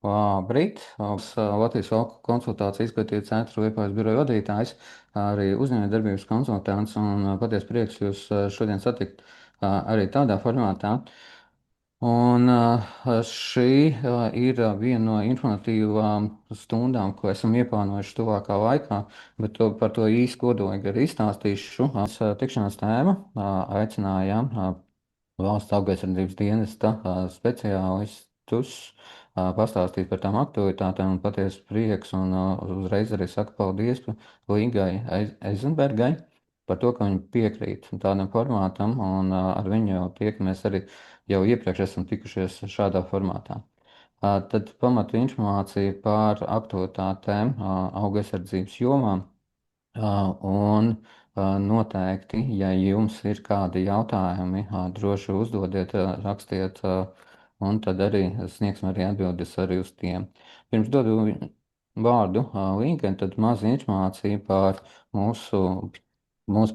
Labrīt! Latvijas Valku konsultāciju izglītības centra Liepājas biroja vadītājs, arī uzņēmējdarbības konsultants, un patiesi prieks jūs šodien satikt arī tādā formātā. Un šī ir viena no informatīvām stundām, ko esam ieplānojuši tuvākā laikā, bet par to īsti kodolīgi arī izstāstīšu. Tikšanās tēma aicinājām Valsts augaisardzības dienesta speciālistus pastāstīt par tām aktualitātēm un patiesi prieks, un uzreiz arī saku paldies Līgai Eizenbergai par to, ka viņi piekrīt tādam formātam, un ar viņu jau tiekamies arī jau iepriekš esam tikušies šādā formātā. Tad pamatu informācija par aktualitātēm augaisardzības jomā. Un noteikti, ja jums ir kādi jautājumi, droši uzdodiet, rakstiet, un tad arī sniegsim arī atbildes arī uz tiem. Pirms dodu vārdu Līgai, tad maza informācija par mūsu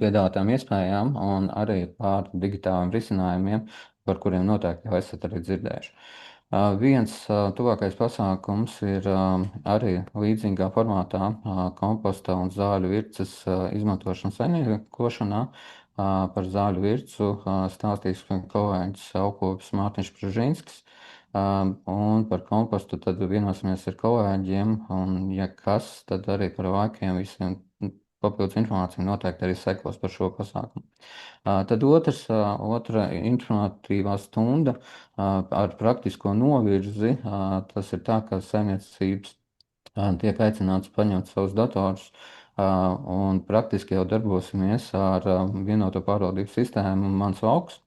piedāvātām iespējām un arī par digitāliem risinājumiem, par kuriem noteikti jau esat arī dzirdējuši. Viens tuvākais pasākums ir arī līdzīgā formātā komposta un zāļu virces izmantošana saimniekošanā. Par zāļu vircu stāstīs kolēģis Aukopis Mārtiņš Pružinskis. Un par kompostu tad vienosimies ar kolēģiem, un ja kas, tad arī par laikiem visiem papildus informācija noteikti arī sekos par šo pasākumu. Tad otra informatīvā stunda ar praktisko novirzi. Tas ir tā, ka saimniecības tiek aicināts paņemt savus datorus un praktiski jau darbosimies ar vienoto pārvaldības sistēmu Mans Valks,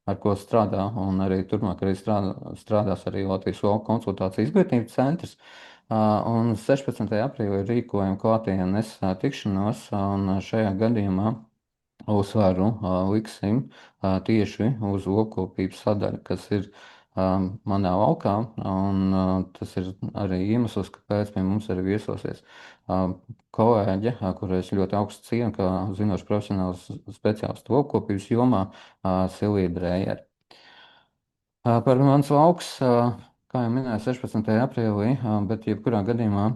ar ko strādā un arī turpmāk arī strādās arī Latvijas Valku konsultāciju izglītības centrs. Un 16. aprīlī rīkojam klātienes tikšanos, un šajā gadījumā uzsvaru liksim tieši uz lopkopības sadaļu, kas ir manā laukā, un tas ir arī iemesls, kāpēc pie mums arī viesosies kolēģe, kuru es ļoti augstu cienu, kā zinošs profesionāls speciālists lopkopības jomā, Silvija Drējere. Par Mans Valks, kā jau minēju, 16. aprīlī, bet jebkurā gadījumā,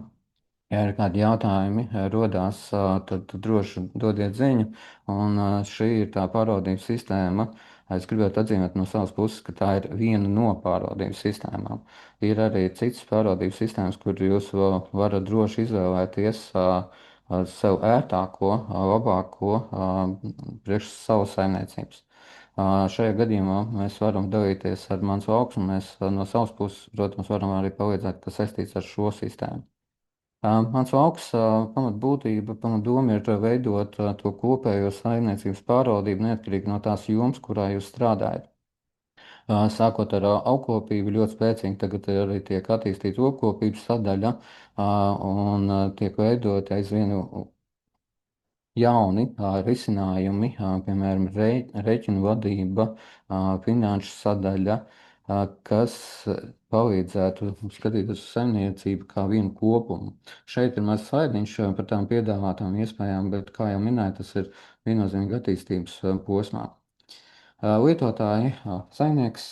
ja ir kādi jautājumi rodās, tad droši dodiet ziņu. Un šī ir tā pārvaldības sistēma. Es gribētu atzīmēt no savas puses, ka tā ir viena no pārvaldības sistēmām. Ir arī citas pārvaldības sistēmas, kur jūs varat droši izvēlēties sev ērtāko, labāko priekš savas saimniecības. Šajā gadījumā mēs varam dalīties ar Mans Valks, un mēs no savas puses, protams, varam arī palīdzēt, kas saistīts ar šo sistēmu. Mans Valks pamatbūtība, pamatdoma ir veidot to kopējo saimniecības pārvaldību neatkarīgi no tās jomas, kurā jūs strādājat. Sākot ar augkopību, ļoti spēcīgi tagad arī tiek attīstīta lopkopības sadaļa un tiek veidot aizvien jauni risinājumi, piemēram, rēķinu vadība, finanšu sadaļa, kas palīdzētu skatīties uz saimniecību kā vienu kopumu. Šeit ir mazs slaidiņš par tām piedāvātām iespējām, bet, kā jau minēju, tas ir viennozīmīgi attīstības posmā. Lietotāji, saimnieks,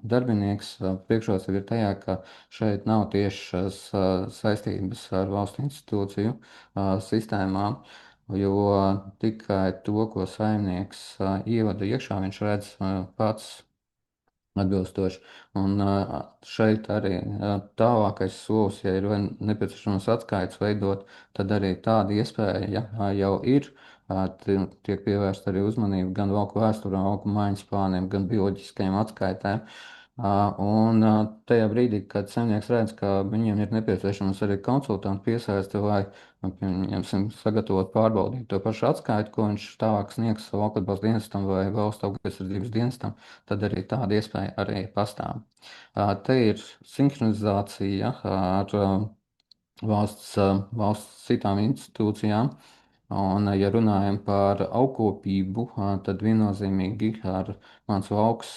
darbinieks, priekšrocība ir tajā, ka šeit nav tiešas saistības ar valsts institūciju sistēmām, jo tikai to, ko saimnieks ievada iekšā, viņš redz pats atbilstoši. Un šeit arī tālākais solis, ja ir nepieciešams atskaites veidot, tad arī tāda iespēja jau ir. Tiek pievērsta arī uzmanība gan valku vēsturām, valku maiņas plāniem, gan bioloģiskajām atskaitēm. Un tajā brīdī, kad saimnieks redz, ka viņiem ir nepieciešams arī konsultantu piesaisti, lai pieņemsim, sagatavot pārbaudīt to pašu atskaitu, ko viņš tālāk sniegs valku atbalsta dienestam vai valsts augaisardzības dienestam, tad arī tāda iespēja arī pastāv. Te ir sinhronizācija ar valsts citām institūcijām. Un, ja runājam par augkopību, tad viennozīmīgi ar Mans Valks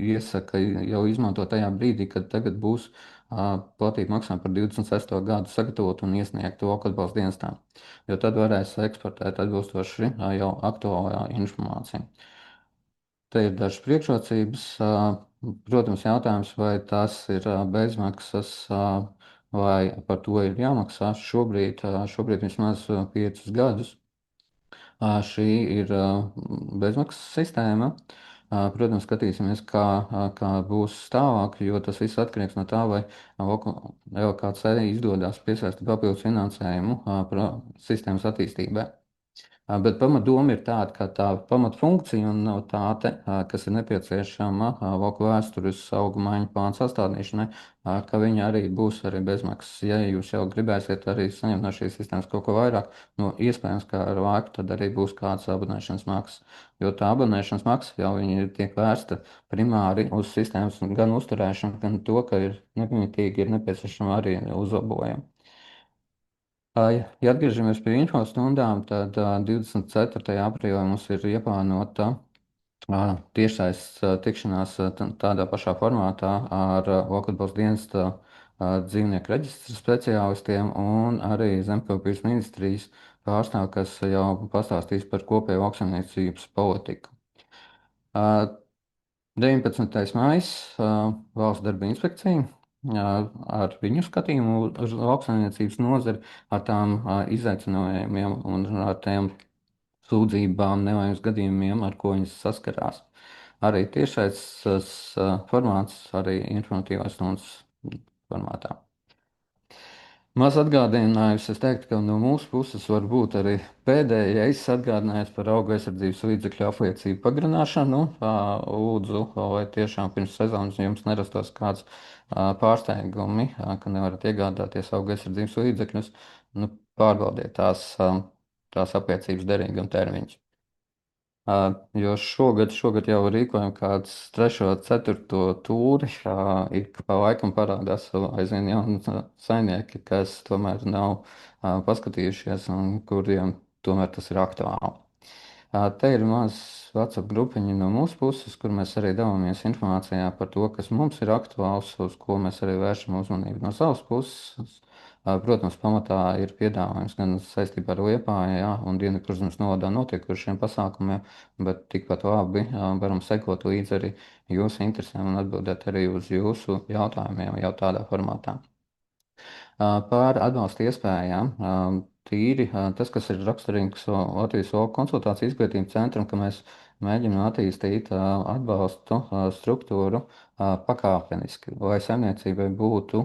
iesaka jau izmantot tajā brīdī, kad tagad būs platība maksājuma par 26. gadu sagatavot un iesniegt valku atbalsta dienestām, jo tad varēs eksportēt atbilstoši jau aktuālā informācija. Te ir dažas priekšrocības. Protams, jautājums, vai tas ir bezmaksas vai par to ir jāmaksā šobrīd vismaz 5 gadus. Šī ir bezmaksas sistēma. Protams, skatīsimies, kā būs stāvokļi, jo tas viss atkarīgs no tā, vai LKC izdodas piesaistīt papildus finansējumu sistēmas attīstībai. Bet pamatdoma ir tāda, ka tā pamatfunkcionalitāte, kas ir nepieciešama lauku vēstures augu maiņu plānu sastādīšanai, ka viņa arī būs arī bezmaksas. Ja jūs jau gribēsiet arī saņemt no šīs sistēmas kaut ko vairāk, nu, iespējams, ka ar laiku tad arī būs kāds abonēšanas maksas. Jo tā abonēšanas maksa jau tiek vērsta primāri uz sistēmas gan uzturēšanu, gan to, ka ir nepamatīgi ir nepieciešama arī uzlabojumi. Ja atgriežamies pie infostundām, tad 24. aprīlī mums ir ieplānota tiešsaistes tikšanās tādā pašā formātā ar Valkatbalsts dienesta dzīvnieku reģistra speciālistiem un arī Zemkopības ministrijas pārstāvi, kas jau pastāstīs par kopēju lauksaimniecības politiku. 19. maijs Valsts darba inspekcija ar viņu skatījumu uz lauksaimniecības nozari, ar tām izaicinājumiem un ar tiem sūdzībām, nelaimes gadījumiem, ar ko viņas saskarās. Arī tiešais formāts, arī informatīvās stundas formātā. Maz atgādinājums, es teiktu, ka no mūsu puses var būt arī pēdējais atgādinājums par auga aizsardzības līdzekļu apliecību pagarināšanu. Lūdzu, lai tiešām pirms sezonas jums nerastos kāds pārsteigumi, ka nevarat iegādāties auga aizsardzības līdzekļus. Nu, pārbaudiet tās apliecības derīguma termiņus. Jo šogad jau rīkojam kāds 3., 4. tūri. Ik pa laikam parādās aizvien jauni saimnieki, kas tomēr nav paskatījušies un kuriem tomēr tas ir aktuāli. Te ir mazs WhatsApp grupiņa no mūsu puses, kur mēs arī dalāmies informācijā par to, kas mums ir aktuāls, uz ko mēs arī vēršam uzmanību no savas puses. Protams, pamatā ir piedāvājums gan saistībā ar Liepāju, jā, un Dienvidkurzemes novadā notiekošiem pasākumiem, bet tikpat labi varam sekot līdzi arī jūsu interesēm un atbildēt arī uz jūsu jautājumiem jau tādā formātā. Par atbalsta iespējām. Tīri tas, kas ir raksturīgs Latvijas Valku konsultāciju izglītības centram, ka mēs mēģinām attīstīt atbalstu struktūru pakāpeniski, lai saimniecībai būtu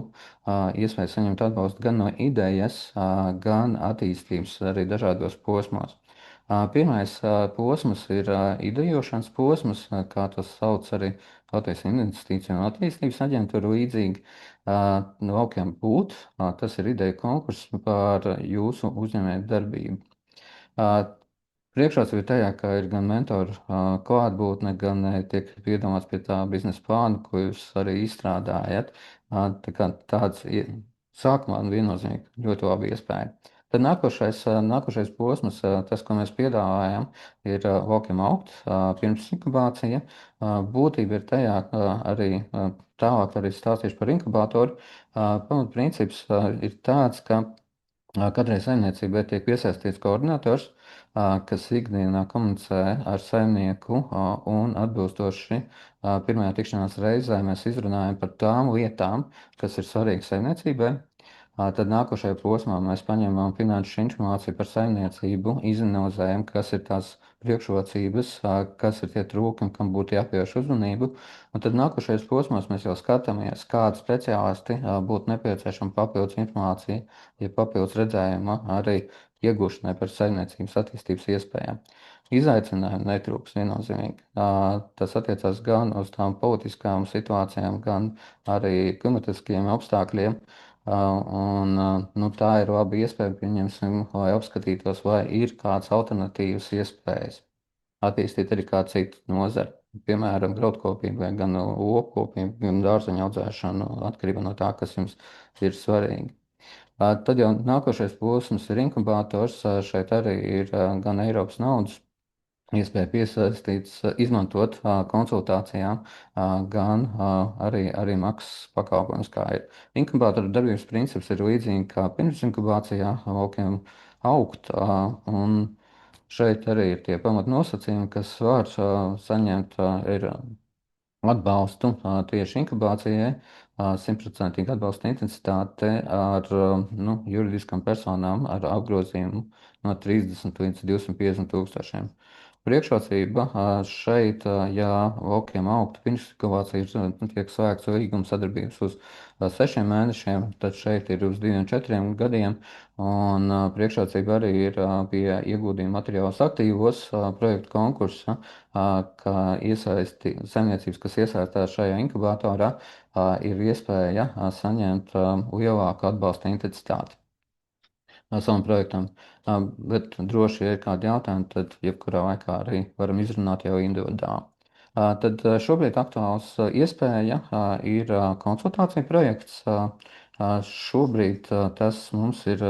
iespēja saņemt atbalstu gan no idejas, gan attīstības arī dažādos posmos. Pirmais posms ir idejošanas posms, kā tas sauc arī Latvijas Investīciju un attīstības aģentūra līdzīgi. Laukiem būt, tas ir ideja konkurss par jūsu uzņēmēju darbību. Priekšrocība ir tajā, ka ir gan mentoru klātbūtne, gan tiek piedomāts pie tā biznesa plāna, ko jūs arī izstrādājat. Tā kā tāds sākumā viennozīmīgi ļoti labi iespēja. Tad nākošais posms, tas, ko mēs piedāvājam, ir laukiem augt pirms inkubācija. Būtība ir tajā, ka arī tālāk arī stāstīšu par inkubātoru. Pamatprincips ir tāds, ka katrai saimniecībai tiek piesaistīts koordinators, kas ikdienā komunicē ar saimnieku un atbilstoši pirmajā tikšanās reizē mēs izrunājam par tām lietām, kas ir svarīgas saimniecībai. Tad nākošajā posmā mēs paņemam finanšu informāciju par saimniecību, izanalizējam, kas ir tās priekšrocības, kas ir tie trūkumi, kam būtu jāpievērš uzmanību. Un tad nākošais posmos mēs jau skatāmies, kādi speciālisti būtu nepieciešama papildus informācija, ja papildus redzējuma arī iegūšanai par saimniecības attīstības iespējām. Izaicinājumi netrūks viennozīmīgi. Tas attiecās gan uz tām politiskām situācijām, gan arī klimatiskiem apstākļiem. Tā ir laba iespēja, pieņemsim, lai apskatītos, vai ir kāds alternatīvas iespējas attīstīt arī kādu citu nozari. Piemēram, graudkopību, vai gan lopkopību, gan dārzeņu audzēšanu, atkarībā no tā, kas jums ir svarīgi. Tad jau nākošais posms ir inkubators. Šeit arī ir gan Eiropas naudas iespēja piesaistīts, izmantot konsultācijām, gan arī maksas pakalpojumus, kā ir. Inkubātora darbības princips ir līdzīgi kā pirms inkubācijā laukiem augt, un šeit arī ir tie pamatnosacījumi, kas var saņemt ir atbalstu tieši inkubācijai, 100% atbalsta intensitāte ar juridiskām personām ar apgrozījumu no 30 līdz 250 tūkstošiem. Priekšrocība šeit, ja laukiem augtu pirms inkubācijas tiek slēgts līguma sadarbības uz 6 mēnešiem, tad šeit ir uz 2 un 4 gadiem. Un priekšrocība arī ir pie ieguldījuma materiālus aktīvos projektu konkursa, ka saimniecības, kas iesaistās šajā inkubatorā, ir iespēja saņemt lielāku atbalsta intensitāti savam projektam. Bet droši, ja ir kādi jautājumi, tad jebkurā laikā arī varam izrunāt jau individuāli. Tad šobrīd aktuāls iespēja ir konsultācija projekts. Šobrīd tas mums ir,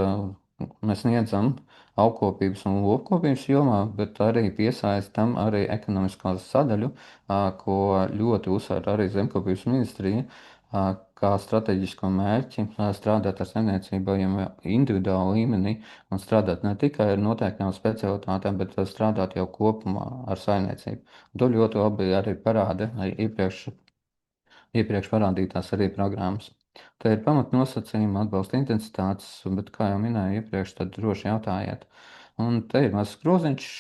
mēs sniedzam augkopības un lopkopības jomā, bet arī piesaistam arī ekonomiskās sadaļu, ko ļoti uzsver arī Zemkopības ministrija, kā strateģisko mērķi strādāt ar saimniecībām individuāli līmenī un strādāt ne tikai ar noteiktām specialitātēm, bet strādāt jau kopumā ar saimniecību. To ļoti labi arī parāda iepriekš parādītās arī programmas. Te ir pamatnosacījumi atbalsta intensitātes, bet, kā jau minēju iepriekš, tad droši jautājiet. Un te ir mazs groziņš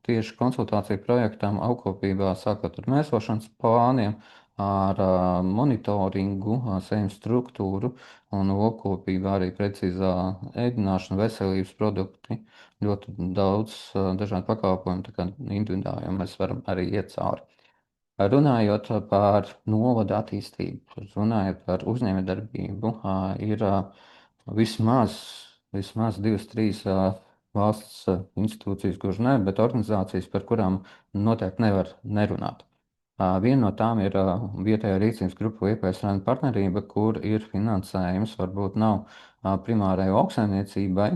tieši konsultāciju projektām augkopībā, sākot ar mēsošanas plāniem, ar monitoringu, sēņu struktūru un lopkopībā arī precīzā ēdināšana, veselības produkti, ļoti daudz dažādu pakalpojumu, tā kā individuāli mēs varam arī iet cauri. Runājot par novada attīstību, runājot par uzņēmējdarbību, ir vismaz 2, 3 valsts institūcijas, kurš ne, bet organizācijas, par kurām noteikti nevar nerunāt. Viena no tām ir vietējā rīcības grupa Liepājas rajona partnerība, kur ir finansējums, varbūt nav primārai lauksaimniecībai,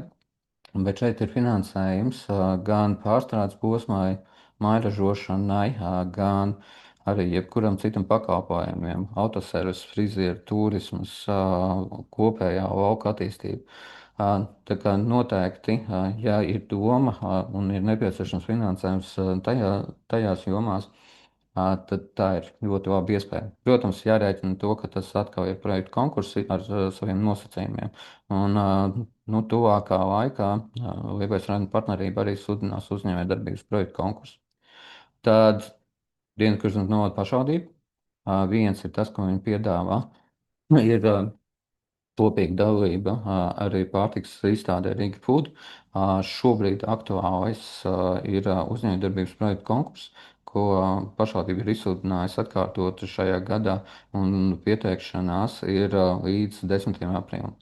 bet šeit ir finansējums gan pārstrādes posmai, mājražošanai, gan arī jebkuram citam pakalpojumiem, autoservis, frizieru, turismas, kopējā lauka attīstība. Tā kā noteikti, ja ir doma un ir nepieciešams finansējums tajās jomās, tad tā ir ļoti laba iespēja. Protams, jārēķina to, ka tas atkal ir projektu konkursi ar saviem nosacījumiem. Un tuvākā laikā Liepājas rajona partnerība arī sludinās uzņēmējdarbības projektu konkursu. Tad Dienvidkurzem novada pašvaldība. Viens ir tas, ko viņi piedāvā, ir kopīga dalība arī pārtiks izstādē Riga Food. Šobrīd aktuālais ir uzņēmējdarbības projektu konkurss, ko pašvaldība ir izsludinājusi atkārtot šajā gadā, un pieteikšanās ir līdz 10. aprīlim.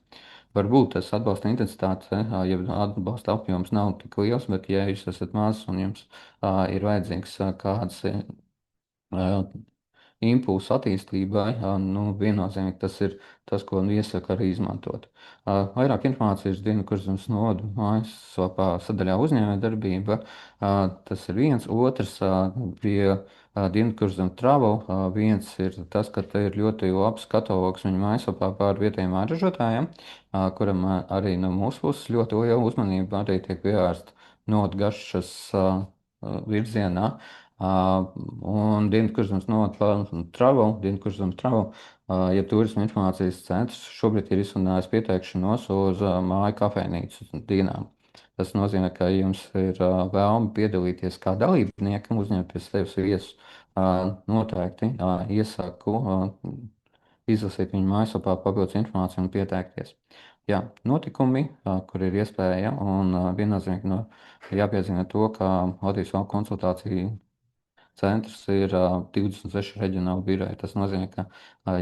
Varbūt tas atbalsta intensitāte, ja atbalsta apjoms nav tik liels, bet ja jūs esat mazs un jums ir vajadzīgs kāds impulsu attīstībai, viennozīmīgi tas ir tas, ko iesaku arī izmantot. Vairāk informācijas Dienvidkurzemes novada mājaslapā sadaļā uzņēmējdarbība. Tas ir viens. Otrs pie Dienvidkurzemes Travel. Viens ir tas, ka te ir ļoti labs katalogs viņa mājaslapā par vietējiem āražotājiem, kuram arī no mūsu puses ļoti liela uzmanība arī tiek pievērsta notgašas virzienā. Un Dienvidkurzemes novada Travel, ja turisma informācijas centrs šobrīd ir izsludinājis pieteikšanos uz māju kafejnīcu dienām. Tas nozīmē, ka jums ir vēlme piedalīties kā dalībniekam, uzņemties sevis viesus. Noteikti iesaku izlasīt viņu mājaslapā papildus informāciju un pieteikties. Jā, notikumi, kur ir iespēja, un viennozīmīgi jāpiezīmē to, ka Latvijas valsts konsultāciju centrs ir 26 reģionāli biroji. Tas nozīmē, ka,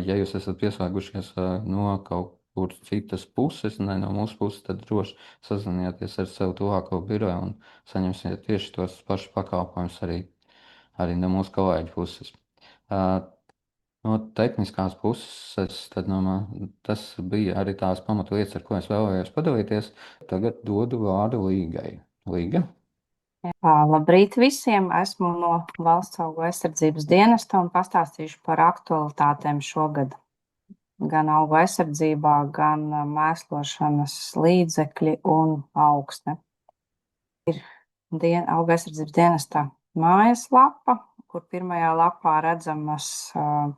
ja jūs esat pieslēgušies no kaut kur citas puses, ne no mūsu puses, tad droši sazinieties ar sev tuvāko biroju un saņemsiet tieši tos pašus pakalpojumus arī no mūsu kolēģu puses. No tehniskās puses, tad tas bija arī tās pamatlietas, ar ko es vēlējos padalīties. Tagad dodu vārdu Līgai. Līga? Labrīt visiem! Esmu no Valsts augu aizsardzības dienesta un pastāstīšu par aktualitātēm šogad. Gan augu aizsardzībā, gan mēslošanas līdzekļi un augsne. Ir augu aizsardzības dienesta mājaslapa, kur pirmajā lapā redzamas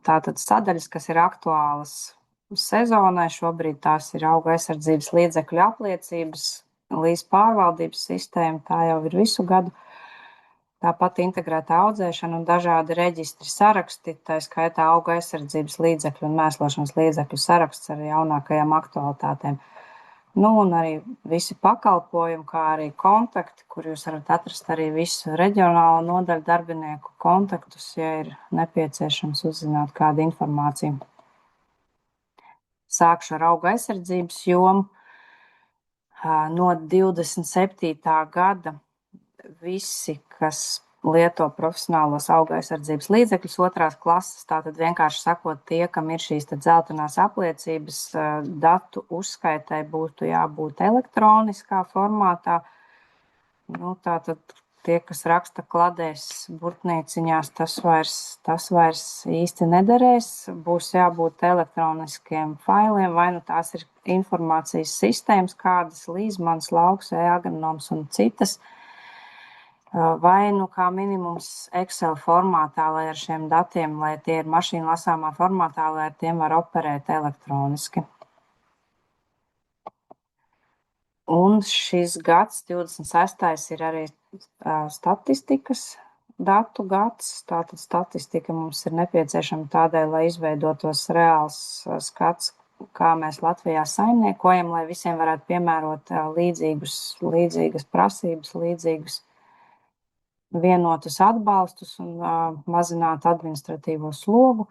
tātad sadaļas, kas ir aktuālas sezonai. Šobrīd tās ir auga aizsardzības līdzekļu apliecības, līdz pārvaldības sistēma, tā jau ir visu gadu. Tāpat integrēta audzēšana un dažādi reģistri saraksti, tā skaitā auga aizsardzības līdzekļu un mēslošanas līdzekļu saraksts ar jaunākajām aktualitātēm. Nu, un arī visi pakalpojumi, kā arī kontakti, kur jūs varat atrast arī visu reģionālo nodaļu darbinieku kontaktus, ja ir nepieciešams uzzināt kādu informāciju. Sākšu ar auga aizsardzības jomu. No 27. gada visi, kas lieto profesionālos auga aizsardzības līdzekļus otrās klases, tātad vienkārši sakot tie, kam ir šīs dzeltenās apliecības, datu uzskaitai būtu jābūt elektroniskā formātā. Nu, tātad tie, kas raksta kladēs, burtnīciņās, tas vairs īsti nederēs. Būs jābūt elektroniskiem failiem, vai nu tās ir informācijas sistēmas, kādas Līzmans, Lauks, e-agronoms un citas, vai nu kā minimums Excel formātā, lai ar šiem datiem, lai tie ir mašīnu lasāmā formātā, lai ar tiem var operēt elektroniski. Un šis gads, 26. ir arī statistikas datu gads. Tātad statistika mums ir nepieciešama tādēļ, lai izveidotos reāls skats, kā mēs Latvijā saimniekojam, lai visiem varētu piemērot līdzīgas prasības, līdzīgus vienotus atbalstus un mazināt administratīvo slogu.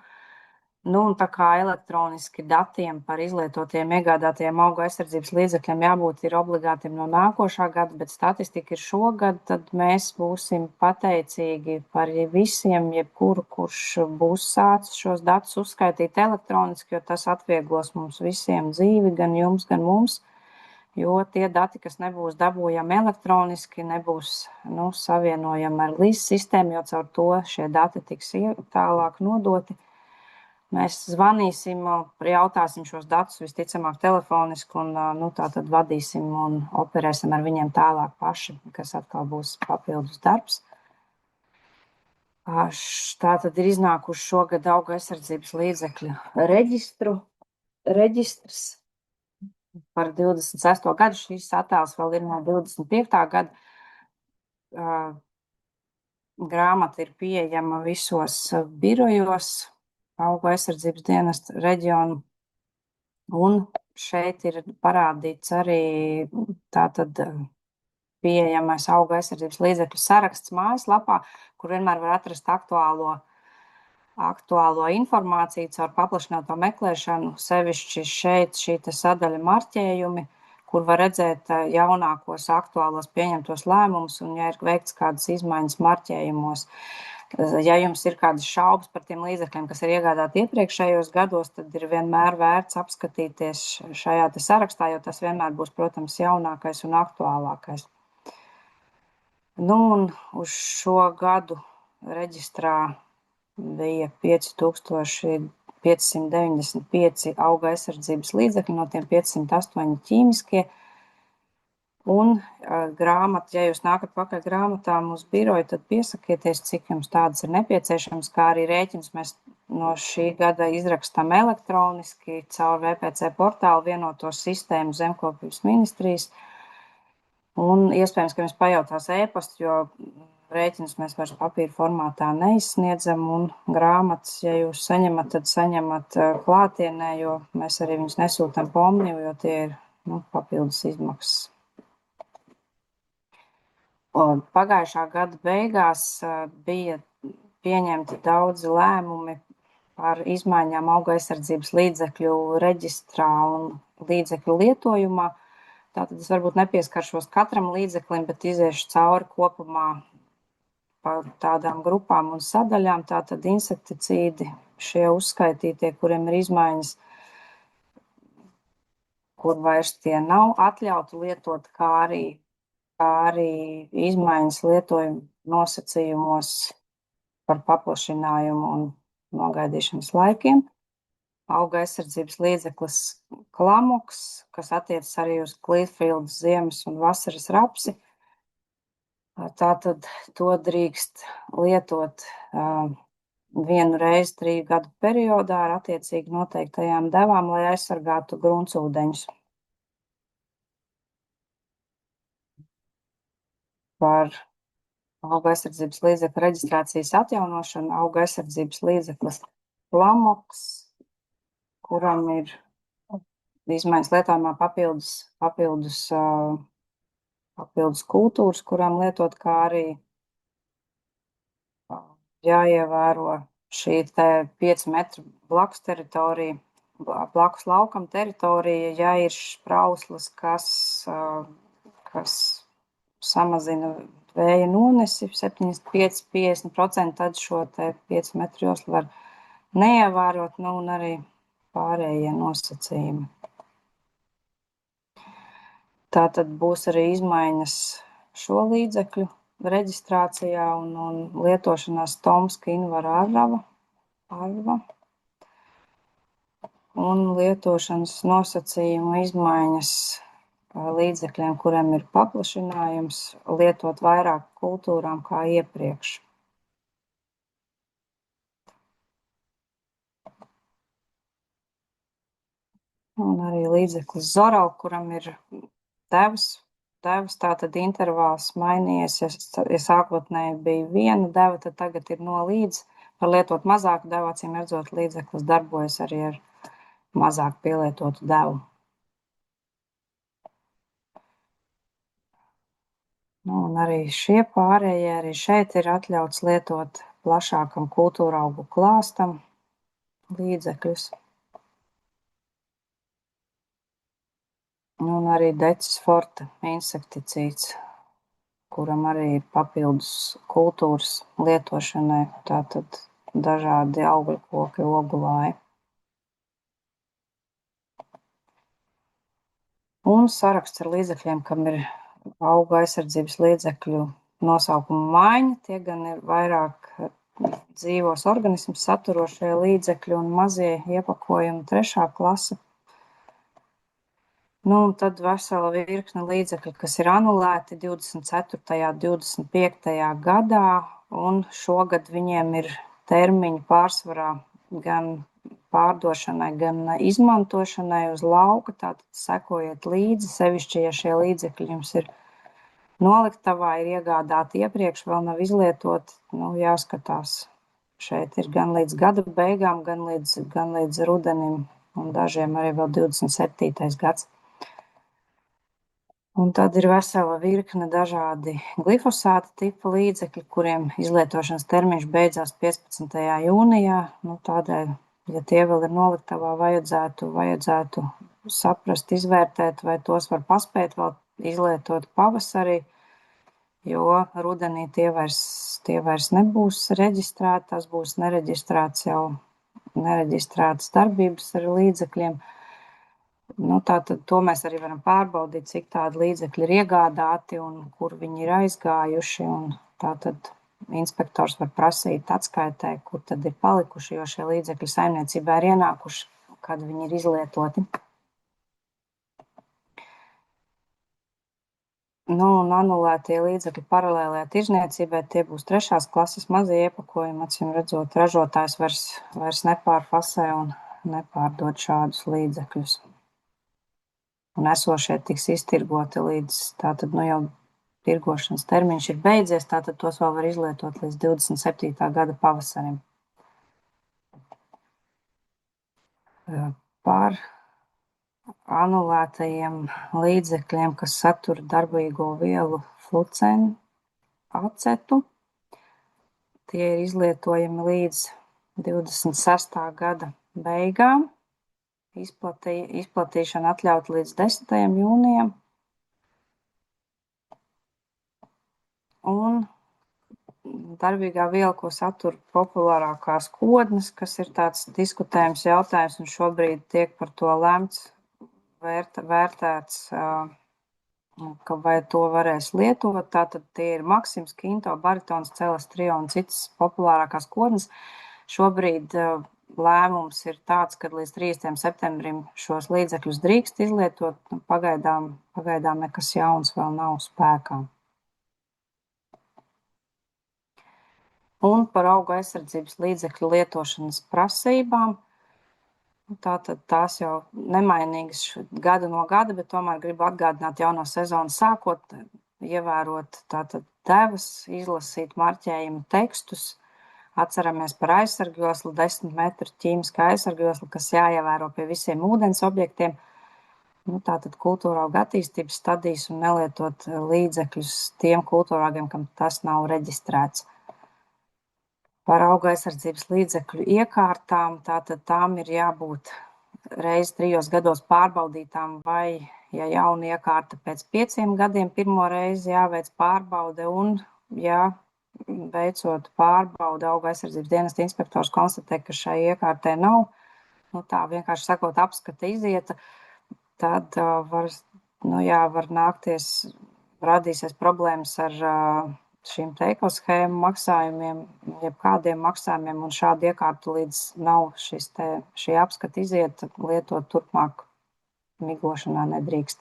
Nu, un tā kā elektroniski datiem par izlietotiem iegādātiem auga aizsardzības līdzekļiem jābūt ir obligātiem no nākošā gada, bet statistika ir šogad, tad mēs būsim pateicīgi par visiem, jebkuru, kurš būs sācis šos datus uzskaitīt elektroniski, jo tas atvieglos mums visiem dzīvi, gan jums, gan mums. Jo tie dati, kas nebūs dabūjami elektroniski, nebūs savienojami ar līdz sistēmu, jo caur to šie dati tiks tālāk nodoti. Mēs zvanīsim, jautāsim šos datus visticamāk telefoniski un tātad vadīsim un operēsim ar viņiem tālāk paši, kas atkal būs papildus darbs. Tātad ir iznākuši šogad auga aizsardzības līdzekļu reģistrs. Par 26. gadu šīs attēls vēl ir no 25. gada. Grāmata ir pieejama visos birojos, auga aizsardzības dienesta reģionu. Un šeit ir parādīts arī tātad pieejamais auga aizsardzības līdzekļu saraksts mājaslapā, kur vienmēr var atrast aktuālo informāciju caur paplašināto meklēšanu, sevišķi šeit šī sadaļa marķējumi, kur var redzēt jaunākos aktuālos pieņemtos lēmumus un, ja ir veikts kādas izmaiņas marķējumos. Ja jums ir kādas šaubas par tiem līdzekļiem, kas ir iegādāti iepriekšējos gados, tad ir vienmēr vērts apskatīties šajā sarakstā, jo tas vienmēr būs, protams, jaunākais un aktuālākais. Nu, un uz šo gadu reģistrā bija 5595 auga aizsardzības līdzekļi, no tiem 508 ķīmiskie. Un grāmata, ja jūs nākat pakaļ grāmatām uz biroju, tad piesakieties, cik jums tādas ir nepieciešams, kā arī rēķins mēs no šī gada izrakstam elektroniski caur VPC portālu vienoto sistēmu Zemkopības ministrijas. Un iespējams, ka jums pajautās e-pastu, jo rēķinus mēs vairs papīra formātā neizsniedzam, un grāmatas, ja jūs saņemat, tad saņemat klātienē, jo mēs arī viņus nesūtam pa omniju, jo tie ir papildus izmaksas. Pagājušā gada beigās bija pieņemti daudzi lēmumi par izmaiņām auga aizsardzības līdzekļu reģistrā un līdzekļu lietojumā. Tātad es varbūt nepieskaršos katram līdzeklim, bet iziešu cauri kopumā par tādām grupām un sadaļām. Tātad insekticīdi, šie uzskaitītie, kuriem ir izmaiņas, kur vairs tie nav atļauti lietot, kā arī izmaiņas lietojuma nosacījumos par paplašinājumu un nogaidīšanas laikiem. Auga aizsardzības līdzeklis klamoks, kas attiecas arī uz Klītfīldas ziemas un vasaras rapsi. Tātad to drīkst lietot vienu reizi 3 gadu periodā ar attiecīgi noteiktajām devām, lai aizsargātu gruntsūdeņus. Par auga aizsardzības līdzekļu reģistrācijas atjaunošanu auga aizsardzības līdzeklis Lamoks, kuram ir izmaiņas lietojumā papildus kultūras, kurām lietot, kā arī jāievēro šī te 5 metru blakus teritorija, blakus laukam teritorija, ja ir sprauslas, kas samazina vēja nonesi 75-50%, tad šo te 5 metru joslu var neievērot, nu un arī pārējie nosacījumi. Tātad būs arī izmaiņas šo līdzekļu reģistrācijā un lietošanā Stomska Invara Arva un lietošanas nosacījumu izmaiņas līdzekļiem, kuriem ir paplašinājums, lietot vairāk kultūrām kā iepriekš. Un arī līdzeklis Zoral, kuram ir devas, tātad intervāls mainījies, ja sākotnēji bija viena deva, tad tagad ir no līdz, var lietot mazāku devu, acīm redzot, līdzeklis darbojas arī ar mazāk pielietotu devu. Nu, un arī šie pārējie, arī šeit ir atļauts lietot plašākam kultūraugu klāstam līdzekļus. Un arī Decis Forte insekticīds, kuram arī ir papildus kultūras lietošanai, tātad dažādi augļkoki, ogulāji. Un saraksts ar līdzekļiem, kam ir auga aizsardzības līdzekļu nosaukumu maiņa, tie gan ir vairāk dzīvos organismus saturošie līdzekļi un mazie iepakojumi 3. klase. Nu, un tad vesela virkne līdzekļi, kas ir anulēti 24. 25. gadā, un šogad viņiem ir termiņi pārsvarā gan pārdošanai, gan izmantošanai uz lauka, tātad sekojiet līdzi, sevišķi, ja šie līdzekļi jums ir noliktavā, ir iegādāti iepriekš, vēl nav izlietoti, nu, jāskatās. Šeit ir gan līdz gada beigām, gan līdz rudenim, un dažiem arī vēl 27. gads. Un tad ir vesela virkne dažādi glifosāta tipa līdzekļi, kuriem izlietošanas termiņš beidzās 15. jūnijā. Nu, tādēļ, ja tie vēl ir noliktavā, vajadzētu saprast, izvērtēt, vai tos var paspēt vēl izlietot pavasarī, jo rudenī tie vairs nebūs reģistrēti, tas būs nereģistrētas darbības ar līdzekļiem. Nu, tātad to mēs arī varam pārbaudīt, cik tādi līdzekļi ir iegādāti un kur viņi ir aizgājuši. Un tātad inspektors var prasīt atskaitē, kur tad ir palikuši, jo šie līdzekļi saimniecībā ir ienākuši, kad viņi ir izlietoti. Nu, un anulētie līdzekļi paralēlajā tirzniecībai, tie būs 3. klases mazie iepakojumi, acīm redzot, ražotājs vairs nepārfasē un nepārdod šādus līdzekļus. Un esošie tiks iztirgoti līdz, tātad, nu jau tirgošanas termiņš ir beidzies, tātad tos vēl var izlietot līdz 27. gada pavasarim. Par anulētajiem līdzekļiem, kas satura darbīgo vielu flucenu acetu, tie ir izlietojami līdz 26. gada beigām. Izplatīšana atļauta līdz 10. jūnijam. Un darbīgā viela, ko satur populārākās kodnes, kas ir tāds diskutējums jautājums, un šobrīd tiek par to lemts, vērtēts, ka vai to varēs lietot. Tātad tie ir Maksims, Kinto, Baritons, Celes Trio un citas populārākās kodnes. Šobrīd lēmums ir tāds, ka līdz 30. septembrim šos līdzekļus drīkst izlietot. Pagaidām nekas jauns vēl nav spēkā. Un par augu aizsardzības līdzekļu lietošanas prasībām. Tātad tās jau nemainīgas gadu no gada, bet tomēr gribu atgādināt jauno sezonu sākot, ievērot tātad devas, izlasīt marķējumu tekstus. Atceramies par aizsargjoslu, 10 metru ķīmiska aizsargjoslu, kas jāievēro pie visiem ūdens objektiem. Tātad kultūrauga attīstības stadijas un nelietot līdzekļus tiem kultūraugiem, kam tas nav reģistrēts. Par auga aizsardzības līdzekļu iekārtām, tātad tām ir jābūt reizi 3 gados pārbaudītām, vai, ja jauna iekārta pēc 5 gadiem pirmo reizi jāveic pārbaude, un, ja veicot pārbaude auga aizsardzības dienesta inspektors konstatē, ka šai iekārtē nav, tā vienkārši sakot, apskata izieta, tad var nākties, radīsies problēmas ar šīm ekoshēmu maksājumiem, jebkādiem maksājumiem, un šādu iekārtu līdz nav šī apskata iziet, lietot turpmāk migošanā nedrīkst.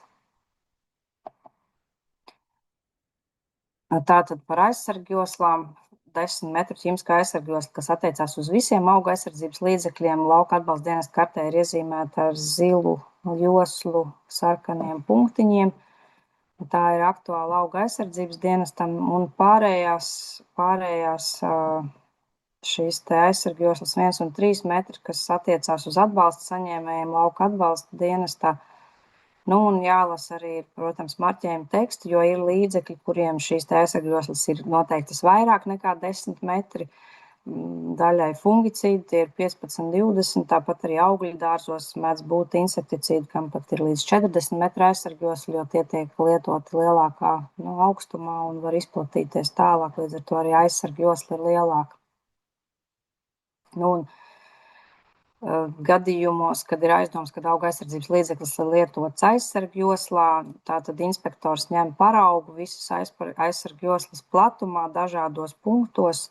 Tātad par aizsargjoslām, 10 metru ķīmiskā aizsargjosla, kas attiecās uz visiem auga aizsardzības līdzekļiem, lauka atbalsta dienesta kartē ir iezīmēta ar zilu joslu sarkaniem punktiņiem. Tā ir aktuāla auga aizsardzības dienestam, un pārējās šīs te aizsargjoslas 1 un 3 metri, kas attiecās uz atbalsta saņēmējiem lauka atbalsta dienestā. Un jālasa arī, protams, marķējuma teksti, jo ir līdzekļi, kuriem šīs te aizsargjoslas ir noteiktas vairāk nekā 10 metri. Daļai fungicīdi tie ir 15, 20, tāpat arī augļu dārzos mēdz būt insekticīdi, kam pat ir līdz 40 metru aizsargjosli, jo tie tiek lietoti lielākā augstumā un var izplatīties tālāk, līdz ar to arī aizsargjosla ir lielāka. Gadījumos, kad ir aizdoms, kad auga aizsardzības līdzeklis ir lietots aizsargjoslā, tātad inspektors ņem paraugu visas aizsargjoslas platumā, dažādos punktos,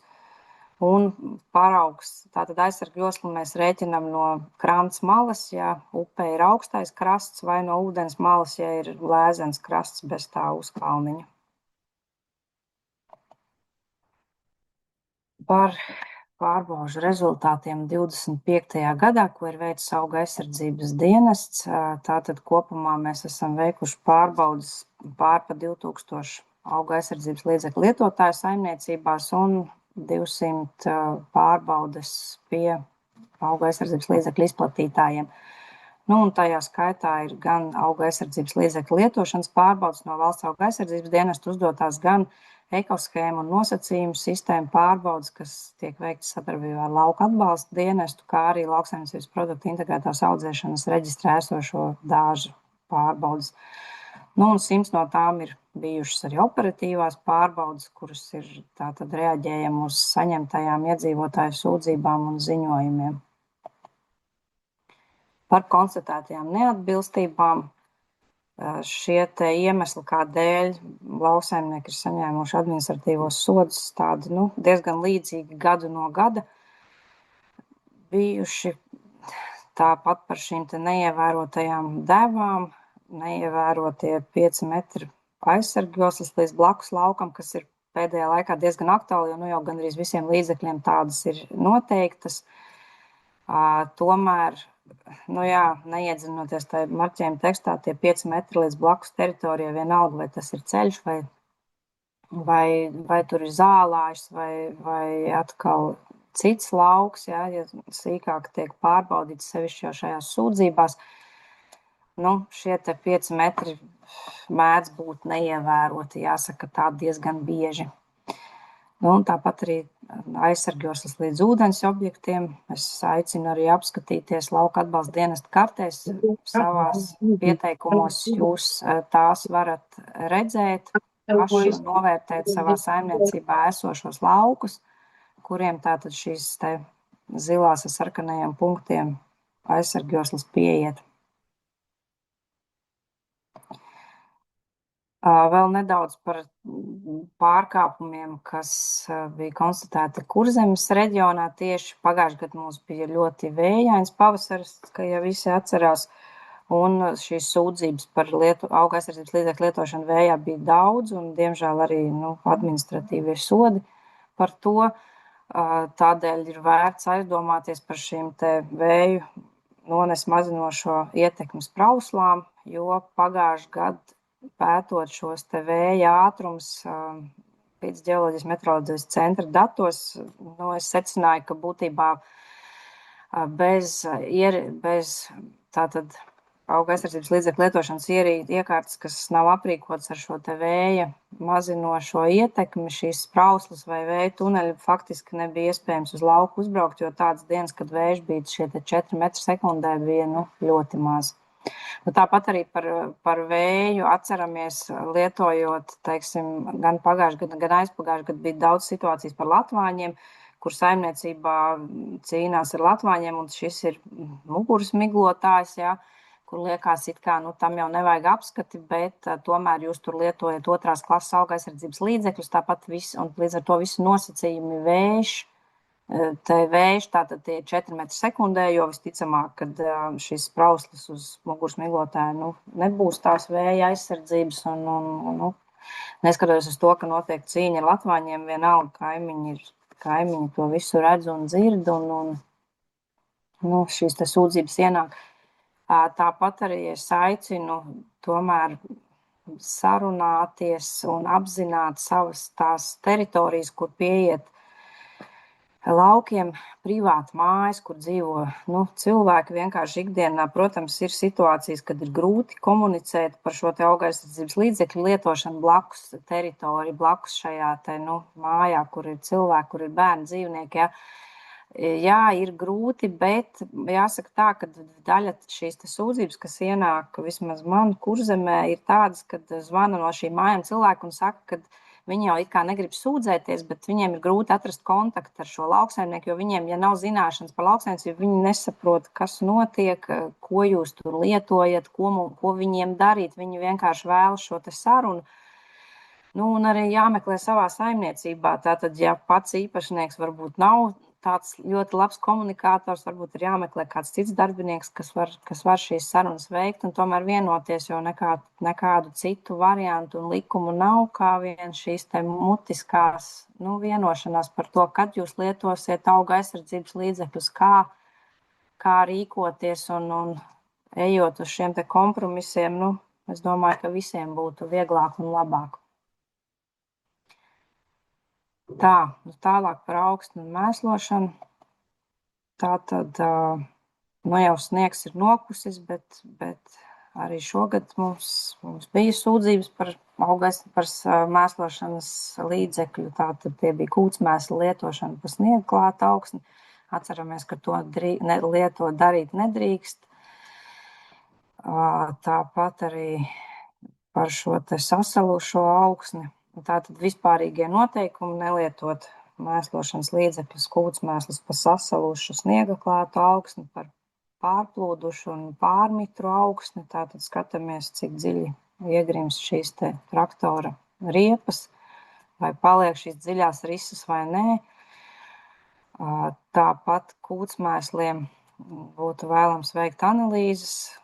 un paraugs, tātad aizsargjoslu mēs rēķinam no krants malas, ja upē ir augstais krasts, vai no ūdens malas, ja ir lēzens krasts bez tā uzkalniņa. Par pārbaužu rezultātiem 25. gadā, ko ir veicis auga aizsardzības dienests, tātad kopumā mēs esam veikuši pārbaudas pār pa 2000 auga aizsardzības līdzekļu lietotāju saimniecībās un 200 pārbaudes pie auga aizsardzības līdzekļu izplatītājiem. Un tajā skaitā ir gan auga aizsardzības līdzekļu lietošanas pārbaudas no valsts auga aizsardzības dienesta uzdotās, gan ekoshēmu un nosacījumu sistēmu pārbaudas, kas tiek veiktas sadarbībā ar lauka atbalsta dienestu, kā arī lauksaimniecības produktu integrētās audzēšanas reģistrā esošo dārzu pārbaudas. Un 100 no tām ir bijušas arī operatīvās pārbaudas, kuras ir tātad reaģējam uz saņemtajām iedzīvotāju sūdzībām un ziņojumiem. Par konstatētajām neatbilstībām šie te iemesli, kādēļ lauksaimnieki ir saņēmuši administratīvos sodus, tādi diezgan līdzīgi gadu no gada bijuši. Tāpat par šīm te neievērotajām devām, neievērotie 5 metri aizsargjoslas līdz blakus laukam, kas ir pēdējā laikā diezgan aktuāli, jo jau gandrīz visiem līdzekļiem tādas ir noteiktas. Tomēr, neiedziļinoties tajā marķējuma tekstā, tie 5 metri līdz blakus teritorijai vienalga, vai tas ir ceļš, vai tur ir zālājs, vai atkal cits lauks, ja sīkāk tiek pārbaudīts sevišķi jau šajās sūdzībās. Šie te 5 metri mēdz būt neievēroti, jāsaka, tā diezgan bieži. Tāpat arī aizsargjoslas līdz ūdens objektiem. Es aicinu arī apskatīties lauka atbalsta dienesta kartēs. Savās pieteikumos jūs tās varat redzēt, paši novērtēt savā saimniecībā esošos laukus, kuriem tātad šīs te zilās ar sarkanajiem punktiem aizsargjoslas pieiet. Vēl nedaudz par pārkāpumiem, kas bija konstatēti Kurzemes reģionā. Tieši pagājušajā gadā mums bija ļoti vējains pavasaris, kā jau visi atcerās, un šīs sūdzības par auga aizsardzības līdzekļu lietošanu vējā bija daudz, un diemžēl arī administratīvie sodi par to. Tādēļ ir vērts aizdomāties par šīm te vēju nones mazinošo ietekmi uz prauslām, jo pagājuši gadu pētot šos te vēja ātrums pēc ģeoloģijas meteoroloģijas centra datos, es secināju, ka būtībā bez tātad auga aizsardzības līdzekļu lietošanas iekārtas, kas nav aprīkotas ar šo te vēja mazinošo ietekmi, šīs sprauslas vai vēja tuneļi faktiski nebija iespējams uz lauku uzbraukt, jo tādas dienas, kad vējš bija šie te 4 metri sekundē, bija ļoti maz. Tāpat arī par vēju atceramies, lietojot, teiksim, gan pagājušajā gadā, gan aizpagājušajā gadā bija daudz situācijas par latvāņiem, kur saimniecībā cīnās ar latvāņiem, un šis ir muguras miglotājs, jā, kur liekas, it kā, tam jau nevajag apskati, bet tomēr jūs tur lietojat 2. klases auga aizsardzības līdzekļus, tāpat un līdz ar to visi nosacījumi vējš, tātad tie 4 metri sekundē, jo visticamāk, kad šis sprauslis uz muguras miglotāja, nebūs tās vēja aizsardzības, un neskatoties uz to, ka notiek cīņa ar latvāņiem, vienalga kaimiņi to visu redz un dzird, un šīs te sūdzības ienāk. Tāpat arī es aicinu tomēr sarunāties un apzināt savas tās teritorijas, kur pieiet laukiem, privāti mājas, kur dzīvo cilvēki vienkārši ikdienā. Protams, ir situācijas, kad ir grūti komunicēt par šo te auga aizsardzības līdzekļu lietošanu blakus teritoriju, blakus šajā te mājā, kur ir cilvēki, kur ir bērni, dzīvnieki. Ja. Jā, ir grūti, bet jāsaka tā, ka daļa šīs sūdzības, kas ienāk vismaz man Kurzemē, ir tādas, kad zvana no šīm mājām cilvēki un saka, ka viņi jau it kā negrib sūdzēties, bet viņiem ir grūti atrast kontaktu ar šo lauksaimnieku, jo viņiem, ja nav zināšanas par lauksaimniecību, viņi nesaprot, kas notiek, ko jūs tur lietojat, ko viņiem darīt. Viņi vienkārši vēlas šo te sarunu. Un arī jāmeklē savā saimniecībā. Tātad, ja pats īpašnieks varbūt nav tāds ļoti labs komunikators, varbūt ir jāmeklē kāds cits darbinieks, kas var šīs sarunas veikt un tomēr vienoties, jo nekādu citu variantu un likumu nav, kā vien šīs te mutiskās vienošanās par to, kad jūs lietosiet auga aizsardzības līdzekļus, kā rīkoties un ejot uz šiem te kompromisiem, es domāju, ka visiem būtu vieglāk un labāk. Tālāk par augstni un mēslošanu. Tātad, jau sniegs ir nokusis, bet arī šogad mums bija sūdzības par mēslošanas līdzekļu. Tātad tie bija kūtsmēsla lietošana pa sniegu klāt augsni. Atceramies, ka to darīt nedrīkst. Tāpat arī par šo te sasalušo augsni. Tātad vispārīgie noteikumi nelietot mēslošanas līdzekļus, kūtsmēslus pa sasalušu sniega klātu augsni, par pārplūdušu un pārmitru augsni. Tātad skatāmies, cik dziļi iegrimst šīs te traktora riepas, vai paliek šīs dziļās risas vai nē. Tāpat kūtsmēsliem būtu vēlams veikt analīzes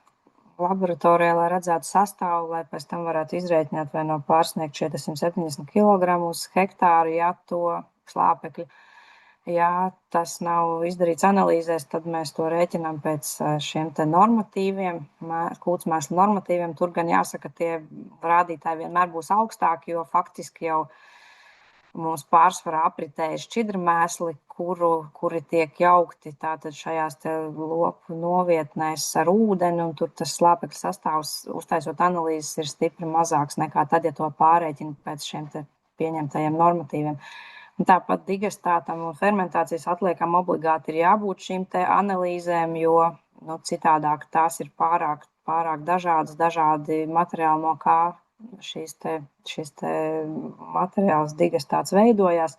laboratorijā, lai redzētu sastāvu, lai pēc tam varētu izrēķināt, vai nav pārsniegt 170 kg uz hektāru, ja to slāpekļu. Ja tas nav izdarīts analīzēs, tad mēs to rēķinām pēc šiem te normatīviem, kūtsmēslu normatīviem. Tur gan jāsaka, tie rādītāji vienmēr būs augstāki, jo faktiski jau mums pārsvarā apritēja šķidra mēsli, kuri tiek jaukti tātad šajās te lopu novietnēs ar ūdeni, un tur tas slāpekļa sastāvs, uztaisot analīzes, ir stipri mazāks nekā tad, ja to pārēķina pēc šiem te pieņemtajiem normatīviem. Un tāpat digestātam un fermentācijas atliekam obligāti ir jābūt šīm te analīzēm, jo citādāk tās ir pārāk dažādi materiāli, no kā šis te materiāls digestāts veidojās.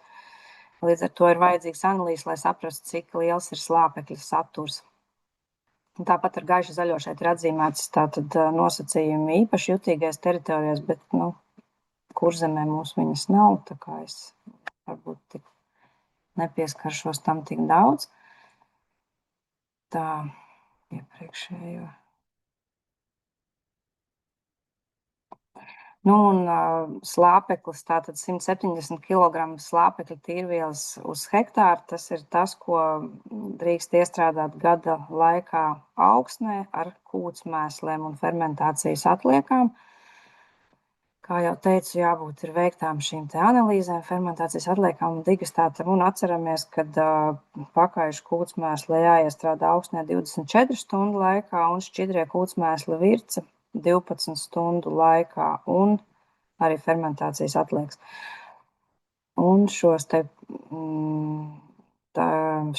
Līdz ar to ir vajadzīgs analīzes, lai saprastu, cik liels ir slāpekļa saturs. Un tāpat ar gaiši zaļo šeit ir atzīmēts tātad nosacījumi īpaši jutīgais teritorijās, bet, Kurzemē mums viņas nav, tā kā es varbūt tik nepieskaršos tam tik daudz. Tā, iepriekšējo. Nu, un slāpeklis, tātad 170 kg slāpekļa tīrvielas uz hektāru, tas ir tas, ko drīkst iestrādāt gada laikā augsnē ar kūtsmēsliem un fermentācijas atliekām. Kā jau teicu, jābūt ir veiktām šīm te analīzēm, fermentācijas atliekām un digestātam, un atceramies, kad pakaišu kūtsmēsli jāiestrādā augsnē 24 stundu laikā un šķidrie kūtsmēsli virca 12 stundu laikā un arī fermentācijas atliekas. Un šos te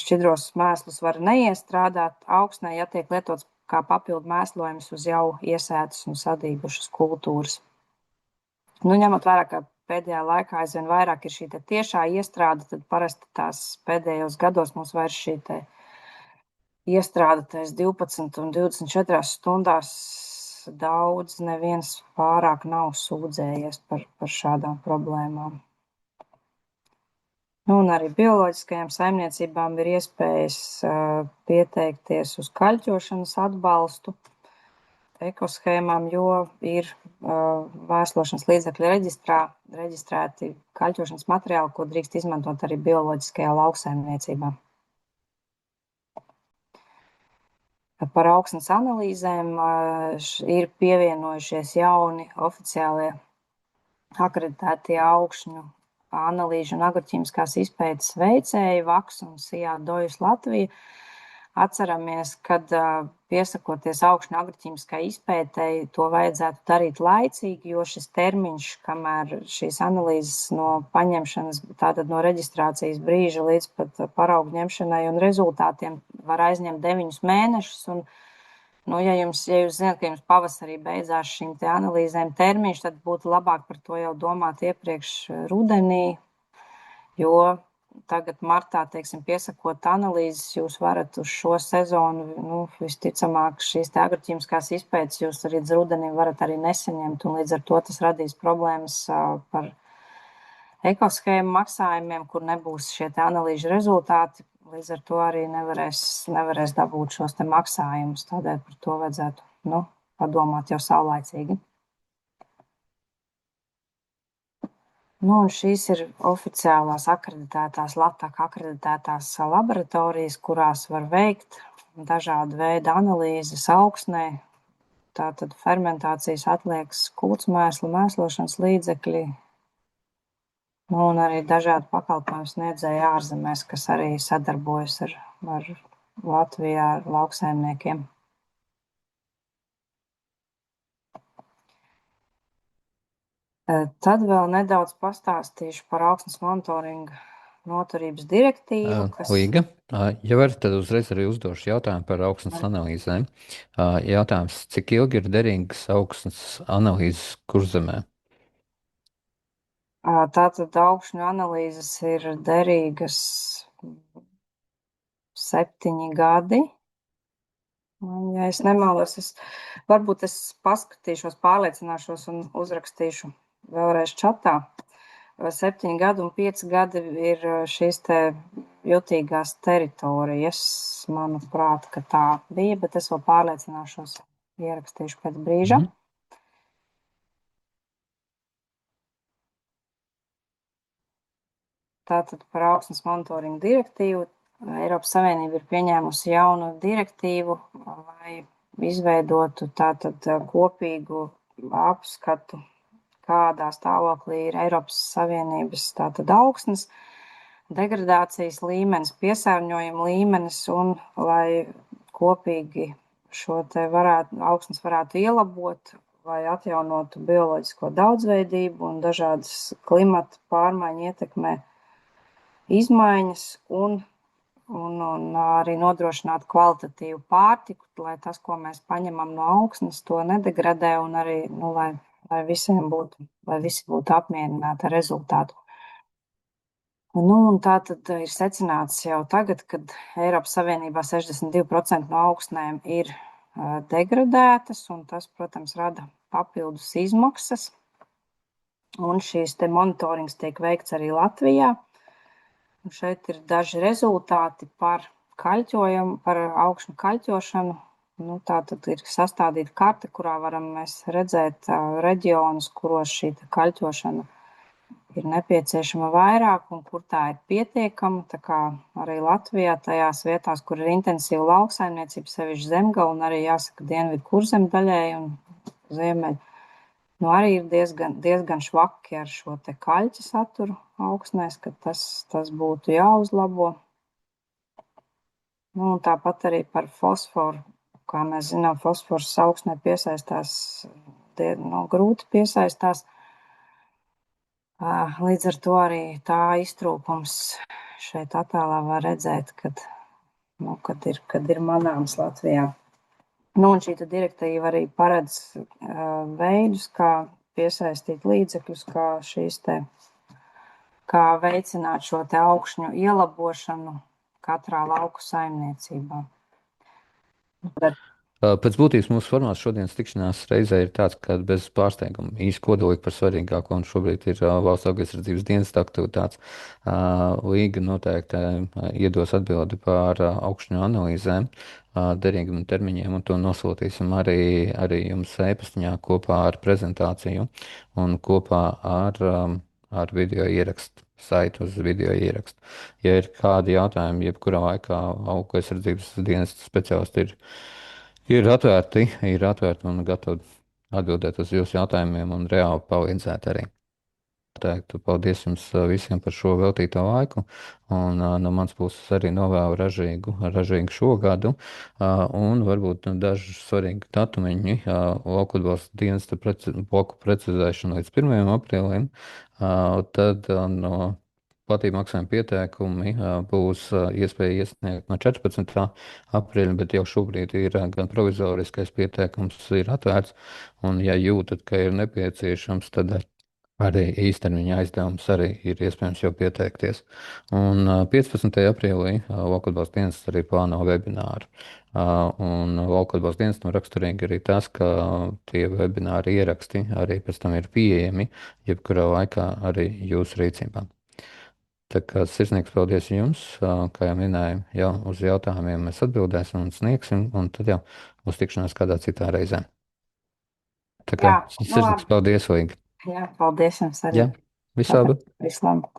šķidros mēslus var neiestrādāt augsnē, ja tiek lietots kā papildu mēslojums uz jau iesētas un sadīgušas kultūras. Nu, ņemot vērā, ka pēdējā laikā aizvien vairāk ir šī tiešā iestrāde, tad parasti tās pēdējos gados mums vairs šī iestrāde tais 12 un 24 stundās daudz neviens pārāk nav sūdzējies par šādām problēmām. Nu, un arī bioloģiskajām saimniecībām ir iespējas pieteikties uz kaļķošanas atbalstu ekoshēmām, jo ir vēslošanas līdzekļu reģistrā reģistrēti kaļķošanas materiāli, ko drīkst izmantot arī bioloģiskajā lauksaimniecībā. Par augsnes analīzēm ir pievienojušies jauni oficiālie akreditētie augšņu analīžu un agroķīmiskās izpētes veicēji VAKS un SIA Dojus Latvija. Atceramies, kad piesakoties augšņu agroķīmiskai izpētei, to vajadzētu darīt laicīgi, jo šis termiņš, kamēr šīs analīzes no paņemšanas, tātad no reģistrācijas brīža līdz pat paraugu ņemšanai un rezultātiem var aizņemt 9 mēnešus. Un, nu, ja jūs zināt, ka jums pavasarī beidzās šīm te analīzēm termiņš, tad būtu labāk par to jau domāt iepriekš rudenī, jo tagad martā, teiksim, piesakot analīzes, jūs varat uz šo sezonu, nu, visticamāk, šīs te agroķīmiskās izpētes jūs līdz rudenim varat arī nesaņemt, un līdz ar to tas radīs problēmas par ekoshēmu maksājumiem, kur nebūs šie te analīžu rezultāti, līdz ar to arī nevarēs dabūt šos te maksājumus, tādēļ par to vajadzētu, nu, padomāt jau saulaicīgi. Nu, un šīs ir oficiālās akreditētās, LATAK akreditētās laboratorijas, kurās var veikt dažādu veidu analīzes augsnē, tātad fermentācijas atliekas, kūtsmēsli, mēslošanas līdzekļi, nu, un arī dažādi pakalpojumu sniedzēji ārzemēs, kas arī sadarbojas ar Latvijā ar lauksaimniekiem. Tad vēl nedaudz pastāstīšu par augsnes monitoringa noturības direktīvu, kas... Līga, ja var, tad uzreiz arī uzdošu jautājumu par augsnes analīzēm. Jautājums, cik ilgi ir derīgas augsnes analīzes Kurzemē? Tātad augšņu analīzes ir derīgas 7 gadi. Ja es nemaldos, varbūt es paskatīšos, pārliecināšos un uzrakstīšu vēlreiz čatā. 7 gadi un 5 gadi ir šīs te jutīgās teritorijas. Manuprāt, ka tā bija, bet es vēl pārliecināšos, ierakstīšu pēc brīža. Tātad par augsnes monitoringu direktīvu. Eiropas Savienība ir pieņēmusi jaunu direktīvu, lai izveidotu tātad kopīgu apskatu, kādā stāvoklī ir Eiropas Savienības tātad augsnes, degradācijas līmenis, piesārņojuma līmenis, un lai kopīgi šo te augsnes varētu ielabot, lai atjaunotu bioloģisko daudzveidību un dažādas klimata pārmaiņu ietekmē izmaiņas un arī nodrošināt kvalitatīvu pārtiku, lai tas, ko mēs paņemam no augsnes, to nedegradē un arī, nu, lai visi būtu apmierināti ar rezultātu. Nu, un tā tad ir secināts jau tagad, kad Eiropas Savienībā 62% no augsnēm ir degradētas, un tas, protams, rada papildus izmaksas. Un šīs te monitorings tiek veikts arī Latvijā. Un šeit ir daži rezultāti par augšņu kaļķošanu. Nu, tā tad ir sastādīta karte, kurā varam mēs redzēt reģionus, kuros šī kaļķošana ir nepieciešama vairāk un kur tā ir pietiekama. Tā kā arī Latvijā tajās vietās, kur ir intensīva lauksaimniecība, sevišķi Zemgala un arī jāsaka Dienvidu Kurzem daļai un Ziemeļ, nu arī ir diezgan švaki ar šo te kaļķa saturu augsnēs, ka tas būtu jāuzlabo. Nu, un tāpat arī par fosforu. Kā mēs zinām, fosfors augsnē piesaistās, grūti piesaistās. Līdz ar to arī tā iztrūkums šeit attēlā var redzēt, kad ir manāms Latvijā. Nu, un šī direktīva arī paredz veidus, kā piesaistīt līdzekļus, kā veicināt šo te augšņu ielabošanu katrā lauku saimniecībā. Bet Pēc būtības mūsu formāts šodienas tikšanās reizē ir tāds, ka bez pārsteiguma īsti kodolīgi par svarīgāko, un šobrīd ir valsts augaisardzības dienesta aktivitātes. Līga noteikti iedos atbildi par augšņu analīzēm, derīguma termiņiem, un to nosūtīsim arī jums e-pastiņā kopā ar prezentāciju un kopā ar video ierakstu. Saiti uz video ierakstu. Ja ir kādi jautājumi, jebkurā laikā augaisardzības dienesta speciālisti ir atvērti un gatavi atbildēt uz jūsu jautājumiem un reāli palīdzēt arī. Teiktu, paldies jums visiem par šo veltīto laiku. Un no mans puses arī novēlu ražīgu šo gadu. Un varbūt daži svarīgi datumiņi lauku atbalsta dienesta bloku precizēšana līdz 1. aprīlim. Tad no platība maksājuma pieteikumi būs iespēja iesniegt no 14. aprīļa, bet jau šobrīd ir gan provizoriskais pieteikums ir atvērts. Un ja jūtat, ka ir nepieciešams, tad arī īstermiņa aizdevums arī ir iespējams jau pieteikties. Un 15. aprīlī Lauku atbalsta dienests arī plāno webināru. Un Lauku atbalsta dienestam raksturīgi arī tas, ka tie webināri ieraksti arī pēc tam ir pieejami, jebkurā laikā arī jūsu rīcībā. Tā kā sirsnīgs paldies jums, kā jau minēju, jau uz jautājumiem mēs atbildēsim un sniegsim, un tad jau uz tikšanās kādā citā reizē. Tā kā jā, nu sirsnīgs labi. paldies, Līga. Jā, paldies jums arī. Jā, visu Tātad, labu! visu labu.